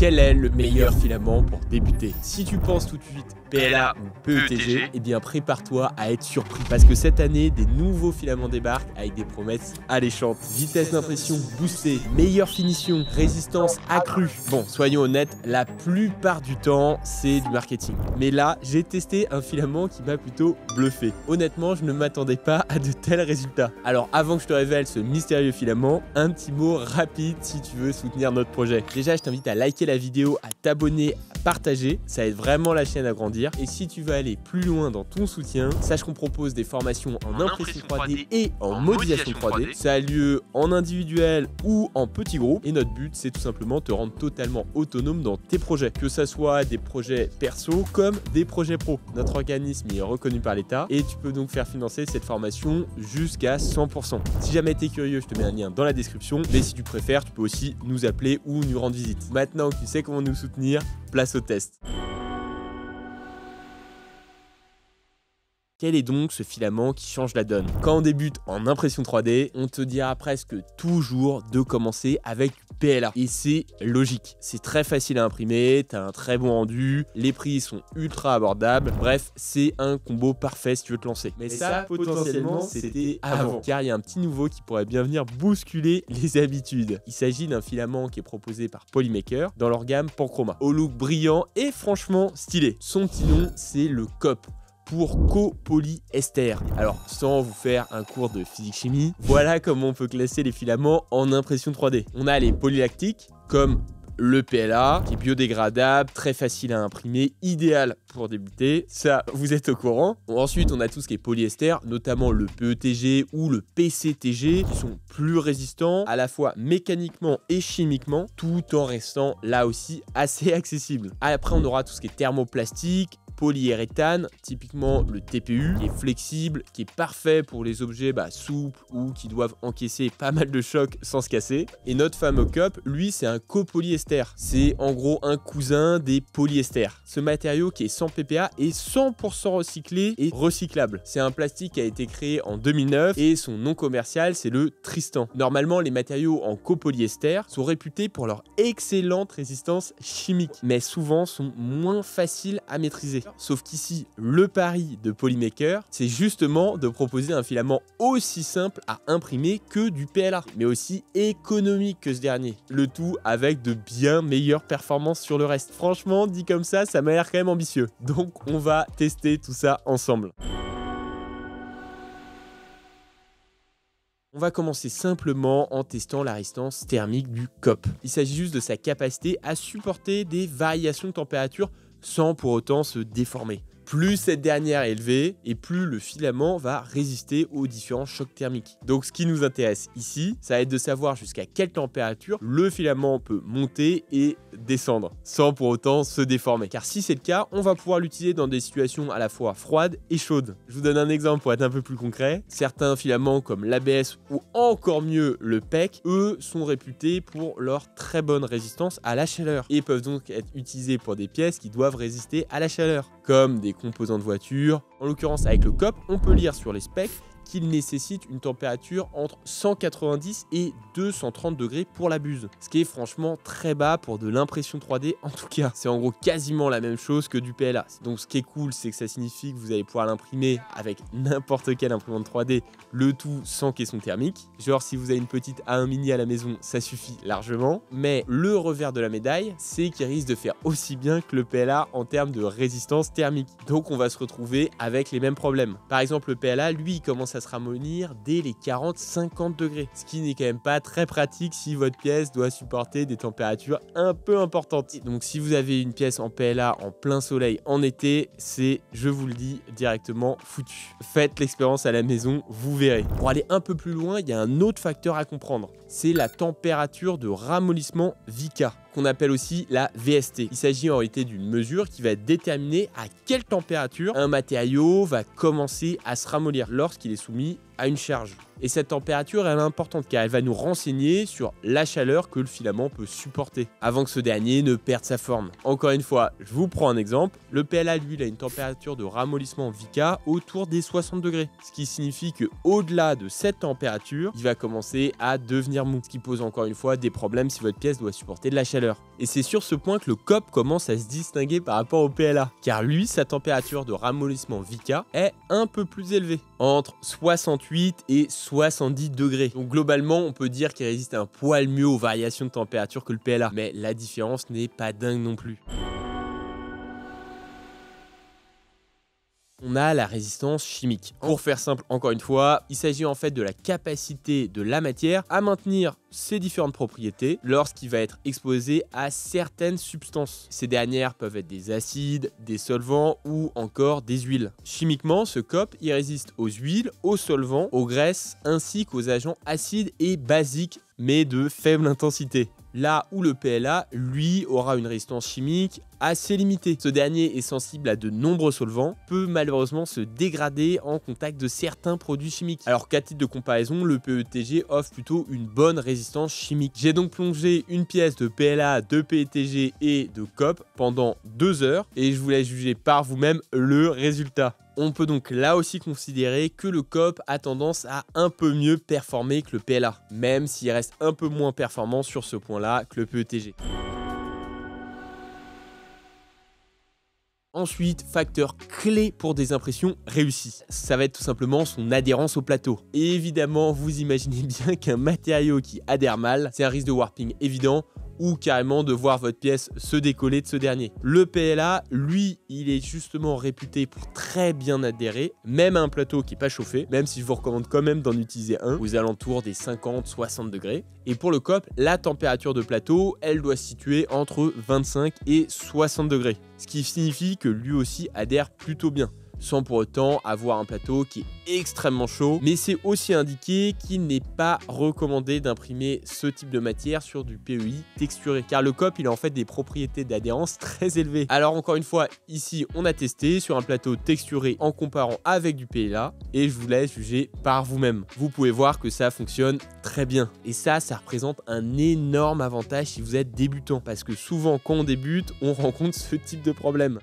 quel est le meilleur filament pour débuter? Si tu penses tout de suite PLA ou PETG, eh bien prépare-toi à être surpris parce que cette année, des nouveaux filaments débarquent avec des promesses alléchantes. Vitesse d'impression boostée, meilleure finition, résistance accrue. Bon, soyons honnêtes, la plupart du temps, c'est du marketing. Mais là, j'ai testé un filament qui m'a plutôt bluffé. Honnêtement, je ne m'attendais pas à de tels résultats. Alors, avant que je te révèle ce mystérieux filament, un petit mot rapide si tu veux soutenir notre projet. Déjà, je t'invite à liker la vidéo, à t'abonner, à partager. Ça aide vraiment la chaîne à grandir. Et si tu veux aller plus loin dans ton soutien, sache qu'on propose des formations en impression 3D et en modélisation 3D. Ça a lieu en individuel ou en petit groupe. Et notre but, c'est tout simplement te rendre totalement autonome dans tes projets. Que ça soit des projets perso comme des projets pro. Notre organisme est reconnu par l'État et tu peux donc faire financer cette formation jusqu'à 100%. Si jamais tu es curieux, je te mets un lien dans la description. Mais si tu préfères, tu peux aussi nous appeler ou nous rendre visite. Maintenant que tu sais comment nous soutenir, place au test. Quel est donc ce filament qui change la donne? Quand on débute en impression 3D, on te dira presque toujours de commencer avec du PLA. Et c'est logique. C'est très facile à imprimer, tu as un très bon rendu, les prix sont ultra abordables. Bref, c'est un combo parfait si tu veux te lancer. Mais ça, potentiellement, c'était avant. Car il y a un petit nouveau qui pourrait bien venir bousculer les habitudes. Il s'agit d'un filament qui est proposé par Polymaker dans leur gamme Panchroma. Au look brillant et franchement stylé. Son petit nom, c'est le COP. Pour copolyester. Alors, sans vous faire un cours de physique-chimie, voilà comment on peut classer les filaments en impression 3D. On a les polylactiques, comme le PLA, qui est biodégradable, très facile à imprimer, idéal pour débuter. Ça, vous êtes au courant. Ensuite, on a tout ce qui est polyester, notamment le PETG ou le PCTG, qui sont plus résistants, à la fois mécaniquement et chimiquement, tout en restant là aussi assez accessible. Après, on aura tout ce qui est thermoplastique, polyuréthane, typiquement le TPU, qui est flexible, qui est parfait pour les objets souples ou qui doivent encaisser pas mal de chocs sans se casser. Et notre fameux COP, lui, c'est un copolyester. C'est en gros un cousin des polyesters. Ce matériau qui est sans PPA est 100% recyclé et recyclable. C'est un plastique qui a été créé en 2009 et son nom commercial, c'est le Tristan. Normalement, les matériaux en copolyester sont réputés pour leur excellente résistance chimique, mais souvent sont moins faciles à maîtriser. Sauf qu'ici, le pari de Polymaker, c'est justement de proposer un filament aussi simple à imprimer que du PLA, mais aussi économique que ce dernier. Le tout avec de bien meilleures performances sur le reste. Franchement, dit comme ça m'a l'air quand même ambitieux. Donc, on va tester tout ça ensemble. On va commencer simplement en testant la résistance thermique du COP. Il s'agit juste de sa capacité à supporter des variations de température sans pour autant se déformer. Plus cette dernière est élevée et plus le filament va résister aux différents chocs thermiques. Donc ce qui nous intéresse ici, ça va être de savoir jusqu'à quelle température le filament peut monter et descendre sans pour autant se déformer. Car si c'est le cas, on va pouvoir l'utiliser dans des situations à la fois froides et chaudes. Je vous donne un exemple pour être un peu plus concret. Certains filaments comme l'ABS ou encore mieux le PEC, eux sont réputés pour leur très bonne résistance à la chaleur et peuvent donc être utilisés pour des pièces qui doivent résister à la chaleur, comme des composants de voiture. En l'occurrence, avec le COP, on peut lire sur les specs qu'il nécessite une température entre 190 et 230 degrés pour la buse. Ce qui est franchement très bas pour de l'impression 3D en tout cas. C'est en gros quasiment la même chose que du PLA. Donc ce qui est cool, c'est que ça signifie que vous allez pouvoir l'imprimer avec n'importe quelle imprimante 3D, le tout sans caisson thermique. Genre si vous avez une petite A1 mini à la maison, ça suffit largement. Mais le revers de la médaille, c'est qu'il risque de faire aussi bien que le PLA en termes de résistance thermique. Donc on va se retrouver avec les mêmes problèmes. Par exemple, le PLA, lui, il commence à se ramollir dès les 40-50 degrés, ce qui n'est quand même pas très pratique si votre pièce doit supporter des températures un peu importantes. Donc si vous avez une pièce en PLA en plein soleil en été, c'est, je vous le dis, directement foutu. Faites l'expérience à la maison, vous verrez. Pour aller un peu plus loin, il y a un autre facteur à comprendre, c'est la température de ramollissement Vica, qu'on appelle aussi la VST. Il s'agit en réalité d'une mesure qui va déterminer à quelle température un matériau va commencer à se ramollir lorsqu'il est soumis à à une charge. Et cette température elle est importante car elle va nous renseigner sur la chaleur que le filament peut supporter avant que ce dernier ne perde sa forme. Encore une fois, je vous prends un exemple. Le PLA lui il a une température de ramollissement Vica autour des 60 degrés. Ce qui signifie que au-delà de cette température, il va commencer à devenir mou. Ce qui pose encore une fois des problèmes si votre pièce doit supporter de la chaleur. Et c'est sur ce point que le COP commence à se distinguer par rapport au PLA. Car lui, sa température de ramollissement Vica est un peu plus élevée. Entre 68 et 70 degrés. Donc globalement, on peut dire qu'il résiste un poil mieux aux variations de température que le PLA. Mais la différence n'est pas dingue non plus. On a la résistance chimique. Pour faire simple, encore une fois, il s'agit en fait de la capacité de la matière à maintenir ses différentes propriétés lorsqu'il va être exposé à certaines substances. Ces dernières peuvent être des acides, des solvants ou encore des huiles. Chimiquement, ce COP il résiste aux huiles, aux solvants, aux graisses ainsi qu'aux agents acides et basiques mais de faible intensité. Là où le PLA, lui, aura une résistance chimique assez limitée. Ce dernier est sensible à de nombreux solvants, peut malheureusement se dégrader en contact de certains produits chimiques. Alors qu'à titre de comparaison, le PETG offre plutôt une bonne résistance chimique. J'ai donc plongé une pièce de PLA, de PETG et de COP pendant 2 heures et je vous laisse juger par vous-même le résultat. On peut donc là aussi considérer que le COP a tendance à un peu mieux performer que le PLA, même s'il reste un peu moins performant sur ce point-là que le PETG. Ensuite, facteur clé pour des impressions réussies, ça va être tout simplement son adhérence au plateau. Et évidemment, vous imaginez bien qu'un matériau qui adhère mal, c'est un risque de warping évident, ou carrément de voir votre pièce se décoller de ce dernier. Le PLA, lui, il est justement réputé pour très bien adhérer, même à un plateau qui n'est pas chauffé, même si je vous recommande quand même d'en utiliser un, aux alentours des 50-60 degrés. Et pour le COP, la température de plateau, elle doit se situer entre 25 et 60 degrés, ce qui signifie que lui aussi adhère plutôt bien, sans pour autant avoir un plateau qui est extrêmement chaud, mais c'est aussi indiqué qu'il n'est pas recommandé d'imprimer ce type de matière sur du PEI texturé, car le COP il a en fait des propriétés d'adhérence très élevées. Alors encore une fois, ici on a testé sur un plateau texturé en comparant avec du PLA, et je vous laisse juger par vous-même. Vous pouvez voir que ça fonctionne très bien, et ça représente un énorme avantage si vous êtes débutant, parce que souvent quand on débute, on rencontre ce type de problème.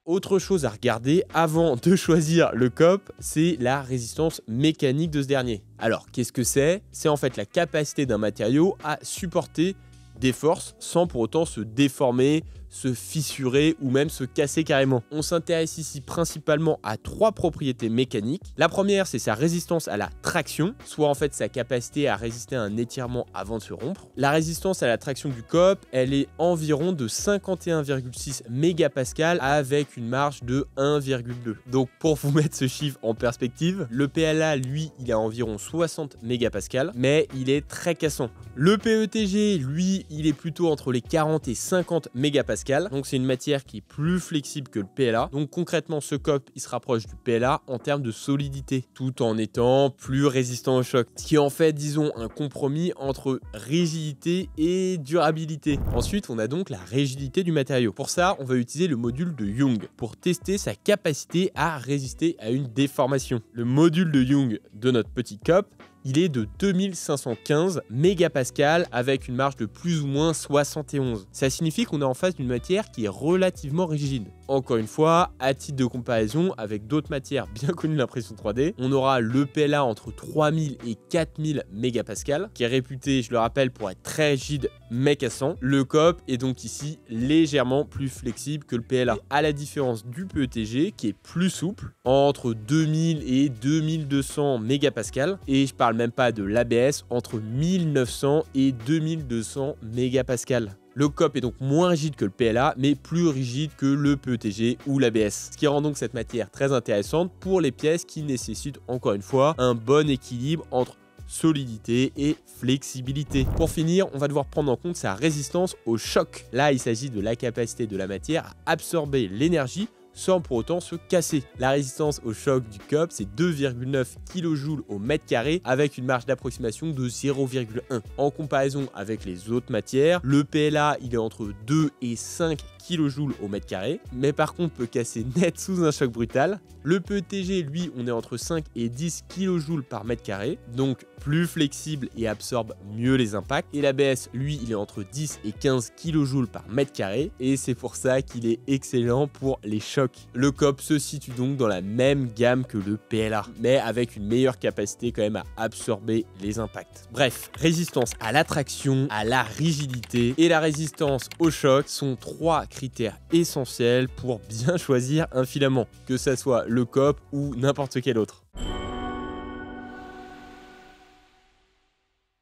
Autre chose à regarder avant de choisir le COP, c'est la résistance mécanique de ce dernier. Alors, qu'est-ce que c'est? C'est en fait la capacité d'un matériau à supporter des forces sans pour autant se déformer, se fissurer ou même se casser carrément. On s'intéresse ici principalement à 3 propriétés mécaniques. La première, c'est sa résistance à la traction, soit en fait sa capacité à résister à un étirement avant de se rompre. La résistance à la traction du COP, elle est environ de 51,6 mégapascal avec une marge de 1,2. Donc pour vous mettre ce chiffre en perspective, le PLA, lui, il a environ 60 mégapascal, mais il est très cassant. Le PETG, lui, il est plutôt entre les 40 et 50 mégapascal. Donc c'est une matière qui est plus flexible que le PLA. Donc concrètement, ce COP, il se rapproche du PLA en termes de solidité, tout en étant plus résistant au choc. Ce qui est en fait, disons, un compromis entre rigidité et durabilité. Ensuite, on a donc la rigidité du matériau. Pour ça, on va utiliser le module de Young pour tester sa capacité à résister à une déformation. Le module de Young de notre petit COP, il est de 2515 mégapascal avec une marge de plus ou moins 71. Ça signifie qu'on est en face d'une matière qui est relativement rigide. Encore une fois, à titre de comparaison avec d'autres matières bien connues de l'impression 3D, on aura le PLA entre 3000 et 4000 mégapascal, qui est réputé, je le rappelle, pour être très rigide mais cassant. Le COP est donc ici légèrement plus flexible que le PLA, et à la différence du PETG qui est plus souple, entre 2000 et 2200 mégapascal, et je parle même pas de l'ABS, entre 1900 et 2200 mégapascal. Le COP est donc moins rigide que le PLA, mais plus rigide que le PETG ou l'ABS. Ce qui rend donc cette matière très intéressante pour les pièces qui nécessitent, encore une fois, un bon équilibre entre solidité et flexibilité. Pour finir, on va devoir prendre en compte sa résistance au choc. Là, il s'agit de la capacité de la matière à absorber l'énergie sans pour autant se casser. La résistance au choc du COP, c'est 2,9 kJ au mètre carré avec une marge d'approximation de 0,1. En comparaison avec les autres matières, le PLA il est entre 2 et 5 kJ au mètre carré, mais par contre peut casser net sous un choc brutal. Le PETG, lui, on est entre 5 et 10 kJ par mètre carré, donc plus flexible et absorbe mieux les impacts. Et l'ABS, lui, il est entre 10 et 15 kJ par mètre carré, et c'est pour ça qu'il est excellent pour les chocs. Le COP se situe donc dans la même gamme que le PLA, mais avec une meilleure capacité quand même à absorber les impacts. Bref, résistance à l'attraction, à la rigidité et la résistance au choc sont 3 critères essentiels pour bien choisir un filament, que ça soit le COP ou n'importe quel autre.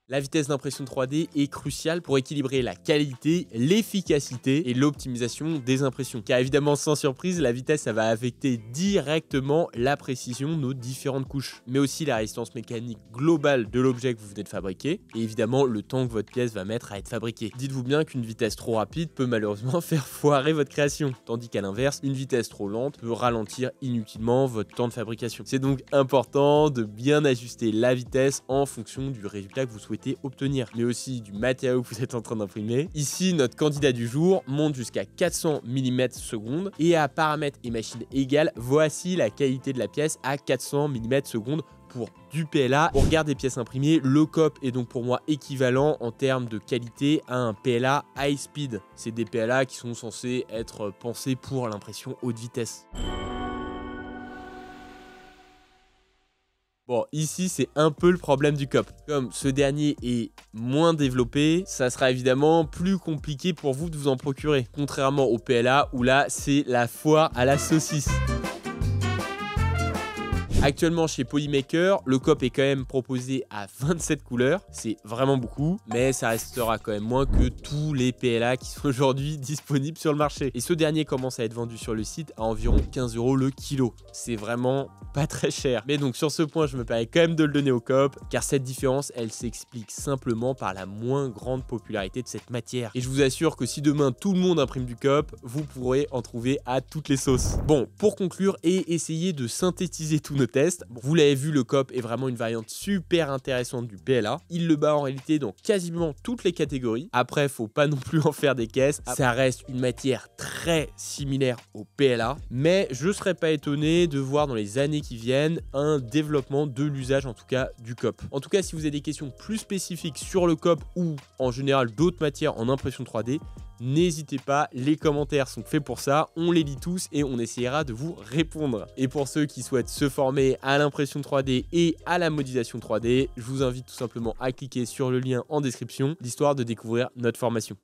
La vitesse d'impression 3D est cruciale pour équilibrer la qualité, l'efficacité et l'optimisation des impressions. Car évidemment, sans surprise, la vitesse, ça va affecter directement la précision de nos différentes couches, mais aussi la résistance mécanique globale de l'objet que vous venez de fabriquer, et évidemment le temps que votre pièce va mettre à être fabriquée. Dites-vous bien qu'une vitesse trop rapide peut malheureusement faire foirer votre création, tandis qu'à l'inverse, une vitesse trop lente peut ralentir inutilement votre temps de fabrication. C'est donc important de bien ajuster la vitesse en fonction du résultat que vous souhaitez obtenir, mais aussi du matériau que vous êtes en train d'imprimer. Ici, notre candidat du jour monte jusqu'à 400 mm/s et à paramètres et machine égales, voici la qualité de la pièce à 400 mm/s pour du PLA. Au regard des pièces imprimées, le COP est donc pour moi équivalent en termes de qualité à un PLA high speed. C'est des PLA qui sont censés être pensés pour l'impression haute vitesse. Bon, ici, c'est un peu le problème du COP. Comme ce dernier est moins développé, ça sera évidemment plus compliqué pour vous de vous en procurer. Contrairement au PLA, où là, c'est la foire à la saucisse. Actuellement chez Polymaker, le COP est quand même proposé à 27 couleurs, c'est vraiment beaucoup, mais ça restera quand même moins que tous les PLA qui sont aujourd'hui disponibles sur le marché. Et ce dernier commence à être vendu sur le site à environ 15 € le kilo. C'est vraiment pas très cher. Mais donc sur ce point, je me permets quand même de le donner au COP, car cette différence, elle s'explique simplement par la moins grande popularité de cette matière. Et je vous assure que si demain tout le monde imprime du COP, vous pourrez en trouver à toutes les sauces. Bon, pour conclure et essayer de synthétiser tous nos tests, bon, vous l'avez vu, le COP est vraiment une variante super intéressante du PLA. Il le bat en réalité dans quasiment toutes les catégories. Après, faut pas non plus en faire des caisses. Ça reste une matière très similaire au PLA, mais je serais pas étonné de voir dans les années qui viennent un développement de l'usage en tout cas du COP. En tout cas, si vous avez des questions plus spécifiques sur le COP ou en général d'autres matières en impression 3D, n'hésitez pas, les commentaires sont faits pour ça, on les lit tous et on essaiera de vous répondre. Et pour ceux qui souhaitent se former à l'impression 3D et à la modélisation 3D, je vous invite tout simplement à cliquer sur le lien en description, l'histoire de découvrir notre formation.